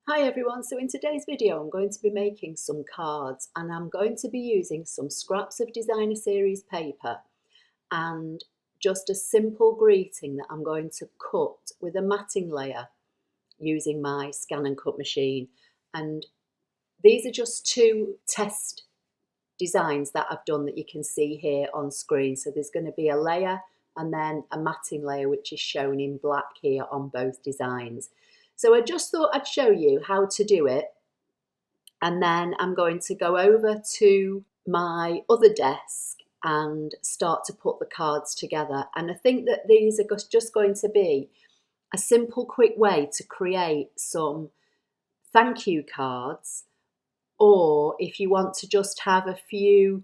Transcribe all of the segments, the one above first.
Hi everyone, so in today's video I'm going to be making some cards and I'm going to be using some scraps of designer series paper and just a simple greeting that I'm going to cut with a matting layer using my ScanNcut machine. And these are just two test designs that I've done that you can see here on screen. So there's going to be a layer and then a matting layer which is shown in black here on both designs. So I just thought I'd show you how to do it, and then I'm going to go over to my other desk and start to put the cards together. And I think that these are just going to be a simple, quick way to create some thank you cards, or if you want to just have a few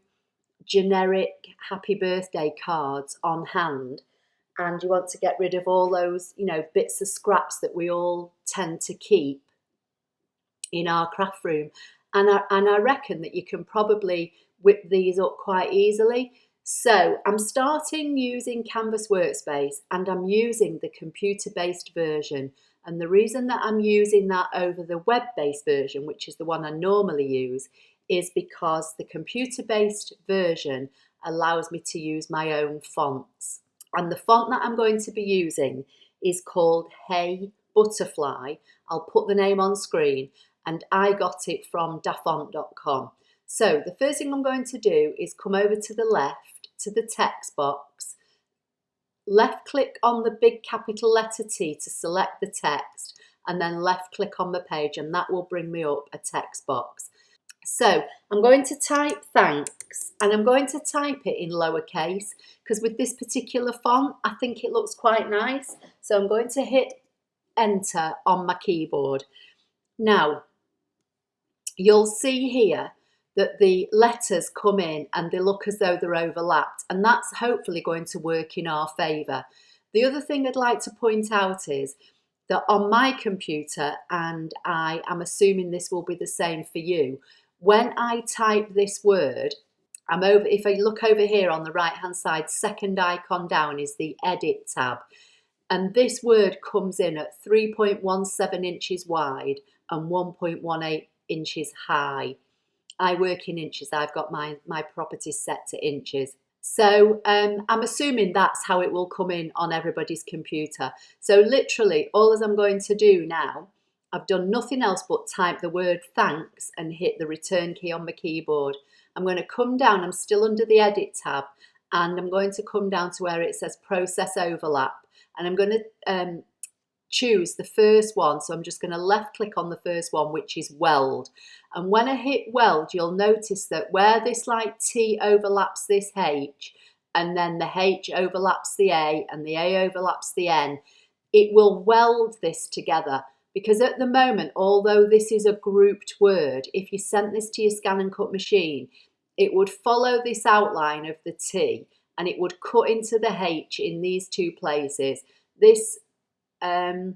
generic happy birthday cards on hand and you want to get rid of all those, bits of scraps that we all tend to keep in our craft room. And I reckon that you can probably whip these up quite easily. So I'm starting using Canvas Workspace and I'm using the computer-based version. And the reason that I'm using that over the web-based version, which is the one I normally use, is because the computer-based version allows me to use my own fonts. And the font that I'm going to be using is called Hey Butterfly. I'll put the name on screen, and I got it from dafont.com. So the first thing I'm going to do is come over to the left to the text box, left click on the big capital letter T to select the text, and then left click on the page, and that will bring me up a text box. So I'm going to type thanks, and I'm going to type it in lowercase because with this particular font I think it looks quite nice. So I'm going to hit enter on my keyboard. Now you'll see here that the letters come in and they look as though they're overlapped, and that's hopefully going to work in our favour. The other thing I'd like to point out is that on my computer, and I am assuming this will be the same for you, when I type this word, if I look over here on the right hand side, second icon down is the edit tab, and this word comes in at 3.17 inches wide and 1.18 inches high. I work in inches. I've got my properties set to inches. So I'm assuming that's how it will come in on everybody's computer. So literally all as I'm going to do now, I've done nothing else but type the word thanks and hit the return key on my keyboard. I'm going to come down, I'm still under the edit tab, and I'm going to come down to where it says process overlap, and I'm going to choose the first one. So I'm just going to left click on the first one, which is Weld. And when I hit Weld, you'll notice that where this like T overlaps this H, and then the H overlaps the A, and the A overlaps the N, it will weld this together. Because at the moment, although this is a grouped word, if you sent this to your ScanNcut machine, it would follow this outline of the T and it would cut into the H in these two places. This tail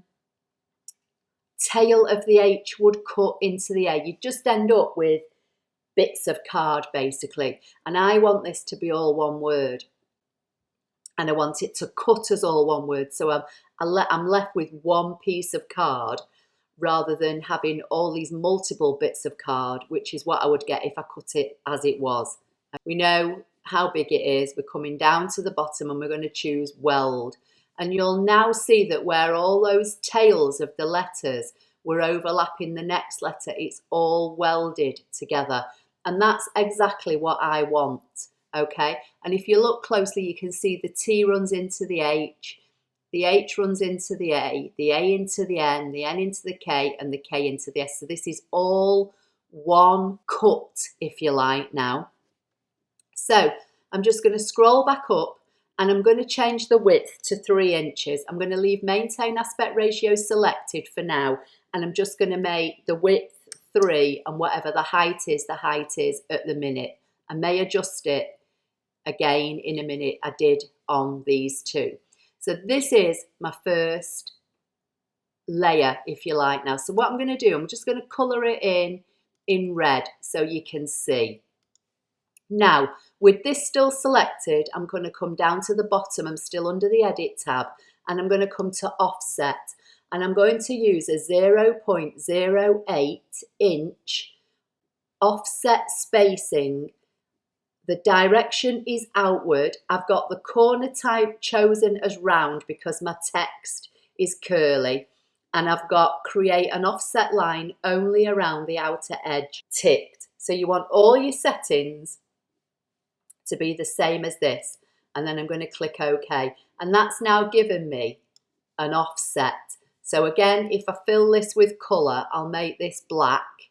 of the H would cut into the A. You'd just end up with bits of card basically. And I want this to be all one word. And I want it to cut as all one word. So I'm left with one piece of card rather than having all these multiple bits of card, which is what I would get if I cut it as it was. We know how big it is. We're coming down to the bottom and we're going to choose Weld. And you'll now see that where all those tails of the letters were overlapping the next letter, it's all welded together. And that's exactly what I want. Okay, and if you look closely, you can see the T runs into the H runs into the A into the N into the K, and the K into the S. So this is all one cut, if you like, now. So I'm just going to scroll back up and I'm going to change the width to 3 inches. I'm going to leave maintain aspect ratio selected for now, and I'm just going to make the width 3, and whatever the height is at the minute. I may adjust it again in a minute. I did on these two. So this is my first layer, if you like, now. So what I'm going to do, I'm just going to colour it in red so you can see. Now, with this still selected, I'm going to come down to the bottom. I'm still under the edit tab, and I'm going to come to offset. and I'm going to use a 0.08 inch offset spacing. The direction is outward. I've got the corner type chosen as round because my text is curly, and I've got create an offset line only around the outer edge ticked. So you want all your settings to be the same as this, and then I'm going to click OK, and that's now given me an offset. So again, if I fill this with colour, I'll make this black,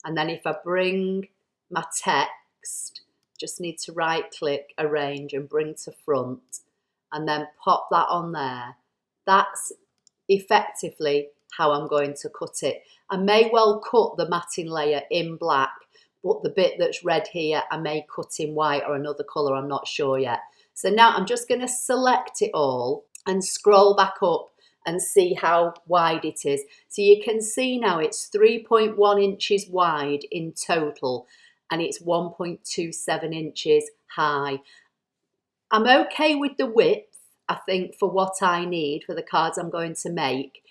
and then if I bring my text, just need to right click, arrange and bring to front, and then pop that on there. That's effectively how I'm going to cut it. I may well cut the matting layer in black, but the bit that's red here I may cut in white or another colour, I'm not sure yet. So now I'm just going to select it all and scroll back up and see how wide it is. So you can see now it's 3.1 inches wide in total, and it's 1.27 inches high. I'm okay with the width, I think, for what I need for the cards I'm going to make.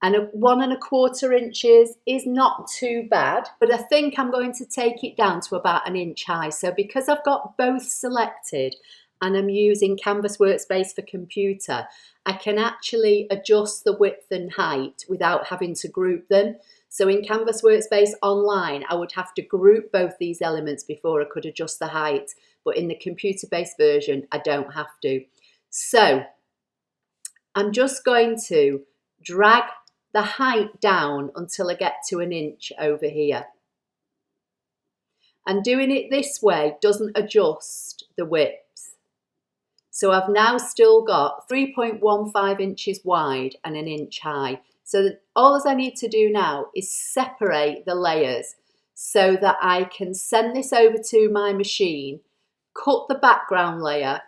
And 1¼ inches is not too bad, but I think I'm going to take it down to about 1 inch high. So because I've got both selected and I'm using Canvas Workspace for computer, I can actually adjust the width and height without having to group them. So in Canvas Workspace online, I would have to group both these elements before I could adjust the height. But in the computer-based version, I don't have to. So I'm just going to drag the height down until I get to 1 inch over here. And doing it this way doesn't adjust the width. So I've now still got 3.15 inches wide and 1 inch high. So all I need to do now is separate the layers so that I can send this over to my machine, cut the background layer,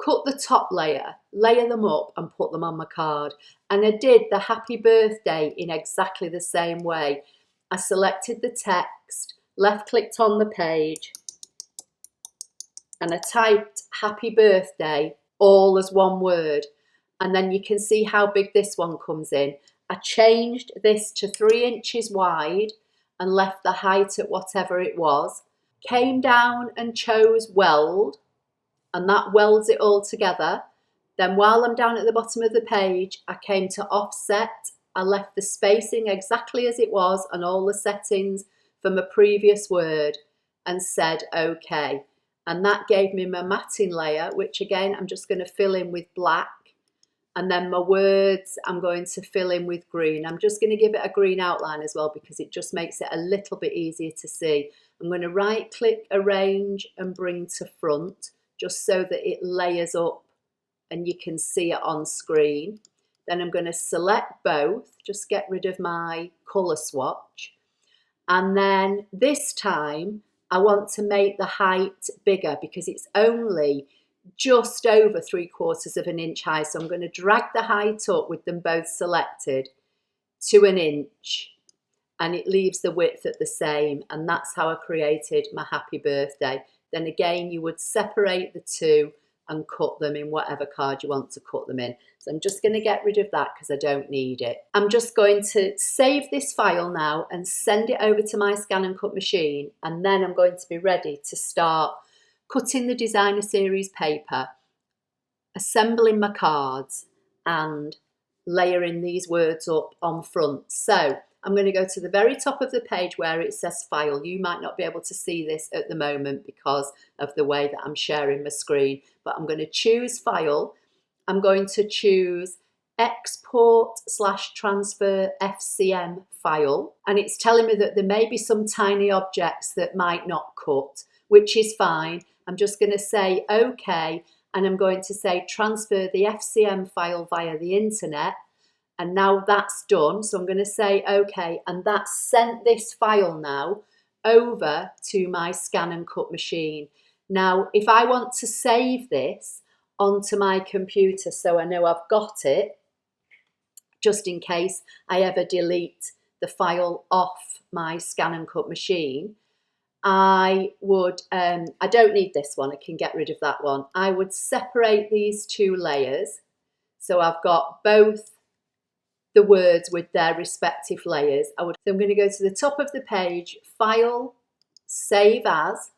cut the top layer, layer them up and put them on my card. And I did the happy birthday in exactly the same way. I selected the text, left clicked on the page, and I typed happy birthday all as one word. And then you can see how big this one comes in. I changed this to 3 inches wide and left the height at whatever it was. Came down and chose Weld, and that welds it all together. Then while I'm down at the bottom of the page, I came to offset. I left the spacing exactly as it was and all the settings from a previous word and said OK. And that gave me my matting layer, which again, I'm just going to fill in with black. And then my words, I'm going to fill in with green. I'm just going to give it a green outline as well because it just makes it a little bit easier to see. I'm going to right click, arrange and bring to front just so that it layers up and you can see it on screen. Then I'm going to select both, just get rid of my colour swatch. And then this time I want to make the height bigger because it's only just over 3/4 inch high. So I'm going to drag the height up with them both selected to 1 inch, and it leaves the width at the same. And that's how I created my happy birthday. Then again, you would separate the two and cut them in whatever card you want to cut them in. So I'm just going to get rid of that because I don't need it. I'm just going to save this file now and send it over to my Scan and Cut machine, and then I'm going to be ready to start cutting the designer series paper, assembling my cards and layering these words up on front. So I'm going to go to the very top of the page where it says file. You might not be able to see this at the moment because of the way that I'm sharing my screen, but I'm going to choose file. I'm going to choose export/transfer FCM file, and it's telling me that there may be some tiny objects that might not cut, which is fine. I'm just going to say OK, and I'm going to say transfer the FCM file via the internet. And now that's done. So I'm going to say OK, and that's sent this file now over to my Scan and Cut machine. Now, if I want to save this onto my computer so I know I've got it, just in case I ever delete the file off my Scan and Cut machine, I would, I don't need this one, I can get rid of that one. I would separate these two layers. So I've got both the words with their respective layers. So I'm going to go to the top of the page, File, Save As.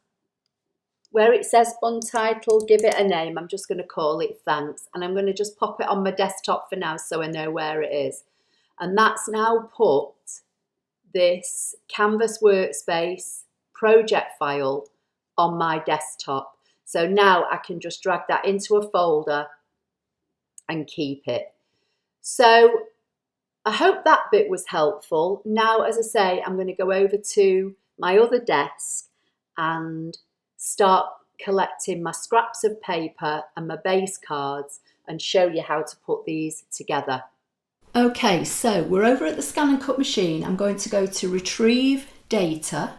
Where it says Untitled, give it a name. I'm just going to call it Thanks. And I'm going to just pop it on my desktop for now so I know where it is. And that's now put this Canvas Workspace project file on my desktop. So now I can just drag that into a folder and keep it. So I hope that bit was helpful. Now, as I say, I'm going to go over to my other desk and start collecting my scraps of paper and my base cards and show you how to put these together. Okay, so we're over at the Scan and Cut machine. I'm going to go to Retrieve Data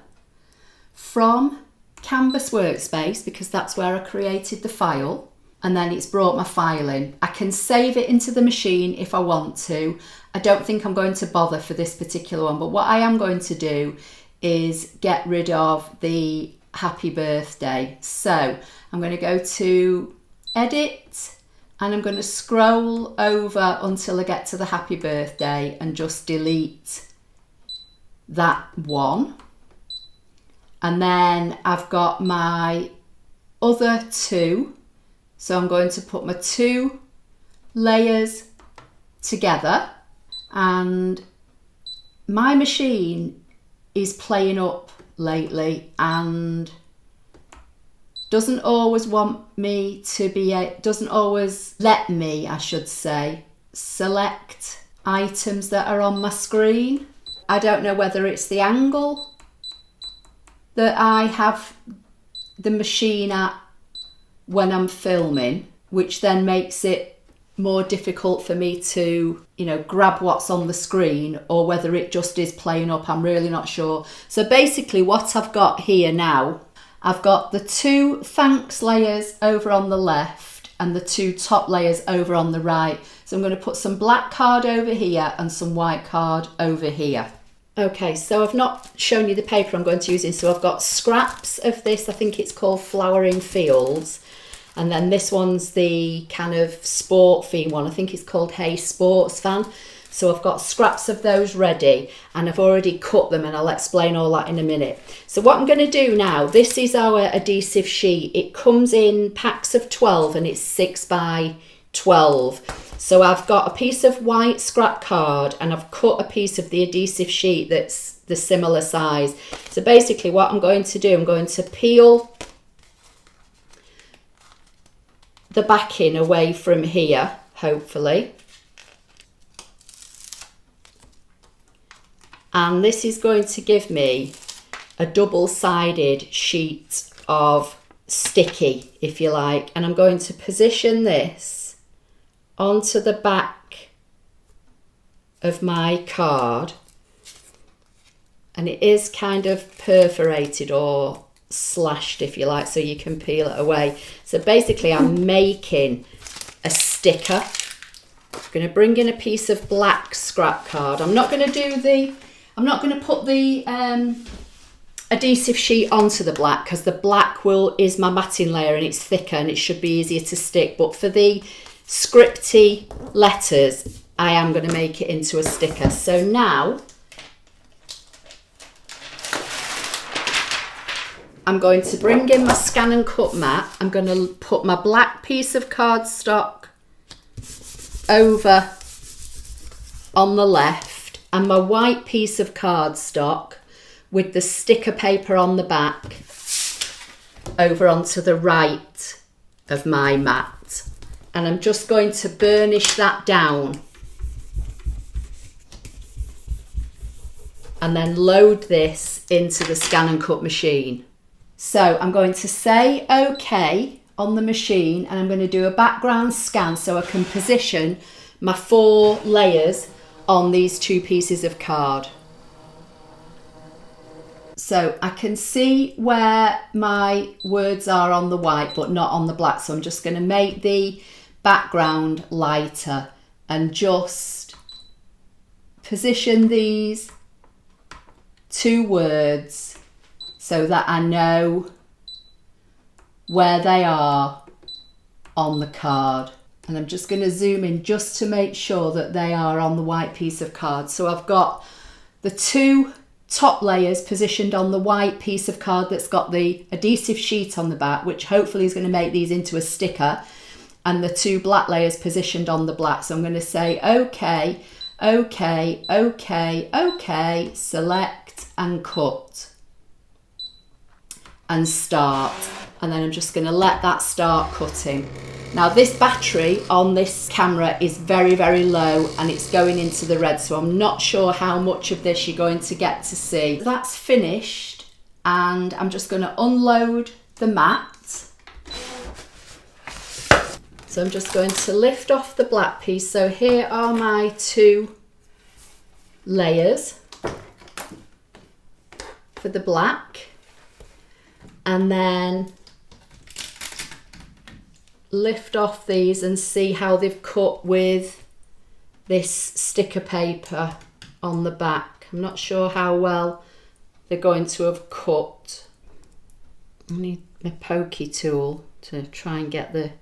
from Canvas Workspace because that's where I created the file, and then it's brought my file in. I can save it into the machine if I want to. I don't think I'm going to bother for this particular one, but what I am going to do is get rid of the happy birthday. So I'm going to go to Edit and I'm going to scroll over until I get to the happy birthday and just delete that one. And then I've got my other two. So I'm going to put my two layers together, and my machine is playing up lately and doesn't always want me to be, doesn't always let me, I should say, select items that are on my screen. I don't know whether it's the angle that I have the machine at when I'm filming, which then makes it more difficult for me to, grab what's on the screen, or whether it just is playing up. I'm really not sure. So basically what I've got here now, I've got the two thanks layers over on the left and the two top layers over on the right. So I'm going to put some black card over here and some white card over here. Okay, so I've not shown you the paper I'm going to use. So I've got scraps of this, I think it's called Flowering Fields. And then this one's the kind of sport theme one. I think it's called Hey Sports Fan. So I've got scraps of those ready and I've already cut them, and I'll explain all that in a minute. So what I'm going to do now, this is our adhesive sheet. It comes in packs of 12 and it's 6 by 12. So I've got a piece of white scrap card and I've cut a piece of the adhesive sheet that's the similar size. So basically what I'm going to do, I'm going to peel the backing away from here, hopefully. And this is going to give me a double-sided sheet of sticky, if you like. And I'm going to position this onto the back of my card. And it is kind of perforated or slashed, if you like, so you can peel it away. So basically I'm making a sticker. I'm going to bring in a piece of black scrap card. I'm not going to put the adhesive sheet onto the black because the black is my matting layer and it's thicker and it should be easier to stick. But for the scripty letters, I am going to make it into a sticker. So now I'm going to bring in my Scan and Cut mat. I'm going to put my black piece of cardstock over on the left and my white piece of cardstock with the sticker paper on the back over onto the right of my mat. And I'm just going to burnish that down and then load this into the Scan and Cut machine. So I'm going to say OK on the machine and I'm going to do a background scan so I can position my 4 layers on these 2 pieces of card. So I can see where my words are on the white but not on the black, so I'm just going to make the background lighter and just position these 2 words so that I know where they are on the card. And I'm just going to zoom in just to make sure that they are on the white piece of card. So I've got the 2 top layers positioned on the white piece of card that's got the adhesive sheet on the back, which hopefully is going to make these into a sticker, and the 2 black layers positioned on the black. So I'm going to say okay, okay, okay, okay, select and cut and start. And then I'm just going to let that start cutting. Now this battery on this camera is very, very low and it's going into the red, so I'm not sure how much of this you're going to get to see. That's finished, and I'm just going to unload the mat. So I'm just going to lift off the black piece. So here are my 2 layers for the black, and then lift off these and see how they've cut with this sticker paper on the back. I'm not sure how well they're going to have cut. I need my pokey tool to try and get the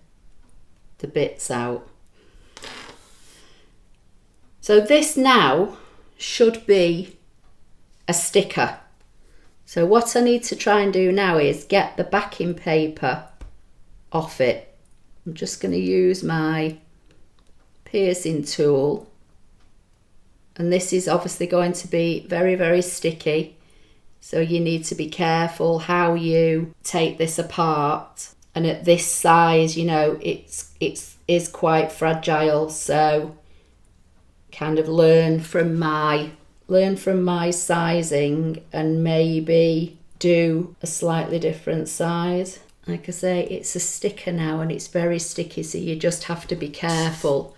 bits out. So this now should be a sticker. So what I need to try and do now is get the backing paper off it. I'm just going to use my piercing tool, and this is obviously going to be very, very sticky, so you need to be careful how you take this apart. And at this size, you know, it is quite fragile, so kind of learn from my sizing and maybe do a slightly different size. Like I say, it's a sticker now and it's very sticky, so you just have to be careful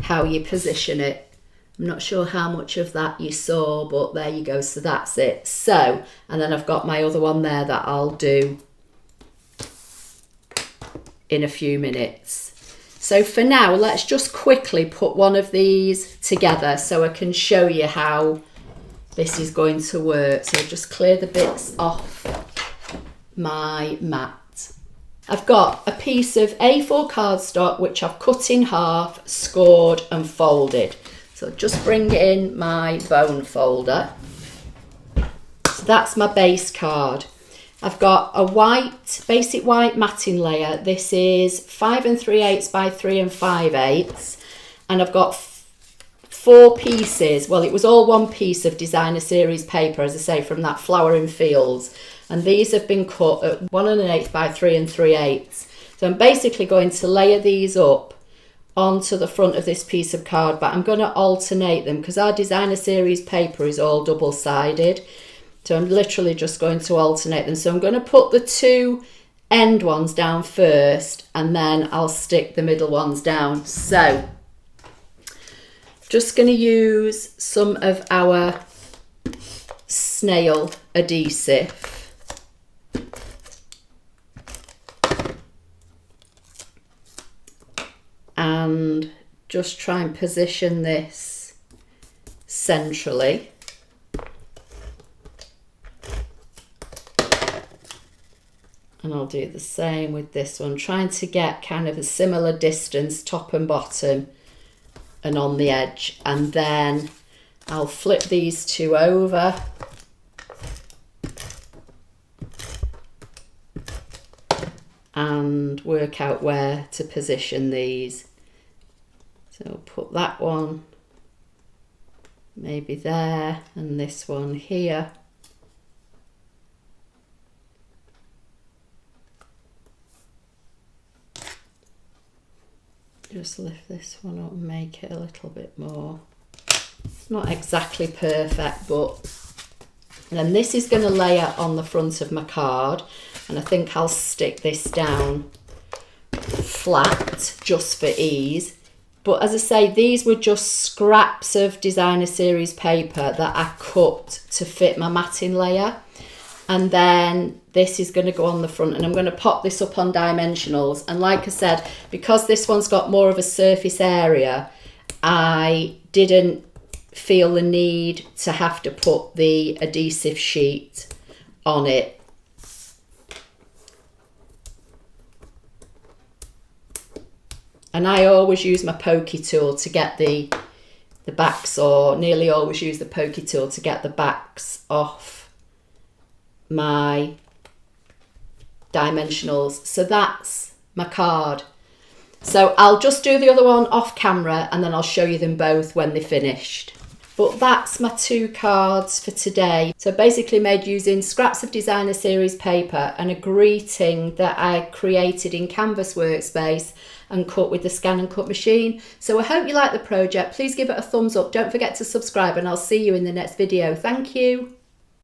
how you position it. I'm not sure how much of that you saw, but there you go. So that's it. So, and then I've got my other one there that I'll do in a few minutes. So for now, let's just quickly put one of these together so I can show you how this is going to work. So just clear the bits off my mat. I've got a piece of A4 cardstock which I've cut in half, scored and folded. So just bring in my bone folder. So that's my base card. I've got a basic white matting layer. This is 5 3/8 by 3 5/8, and I've got 4 pieces. Well, it was all one piece of designer series paper, as I say, from that Flowering Fields. And these have been cut at 1 1/8 by 3 3/8. So I'm basically going to layer these up onto the front of this piece of card, but I'm going to alternate them because our designer series paper is all double-sided. So I'm literally just going to alternate them. So I'm going to put the 2 end ones down first, and then I'll stick the middle ones down. So just going to use some of our snail adhesive. And just try and position this centrally. And I'll do the same with this one, trying to get kind of a similar distance top and bottom and on the edge. And then I'll flip these 2 over. And work out where to position these. So I'll put that one maybe there, and this one here. Just lift this one up and make it a little bit more. It's not exactly perfect, but and then this is going to layer on the front of my card, and I think I'll stick this down flat just for ease. But as I say, these were just scraps of designer series paper that I cut to fit my matting layer. And then this is going to go on the front, and I'm going to pop this up on dimensionals. And like I said, because this one's got more of a surface area, I didn't feel the need to have to put the adhesive sheet on it. And I always use my pokey tool to get the backs, or nearly always use the pokey tool to get the backs off my dimensionals. So that's my card. So I'll just do the other one off camera and then I'll show you them both when they're finished. But that's my 2 cards for today. So basically made using scraps of designer series paper and a greeting that I created in Canvas Workspace and cut with the ScanNcut machine. So I hope you like the project. Please give it a thumbs up. Don't forget to subscribe and I'll see you in the next video. Thank you.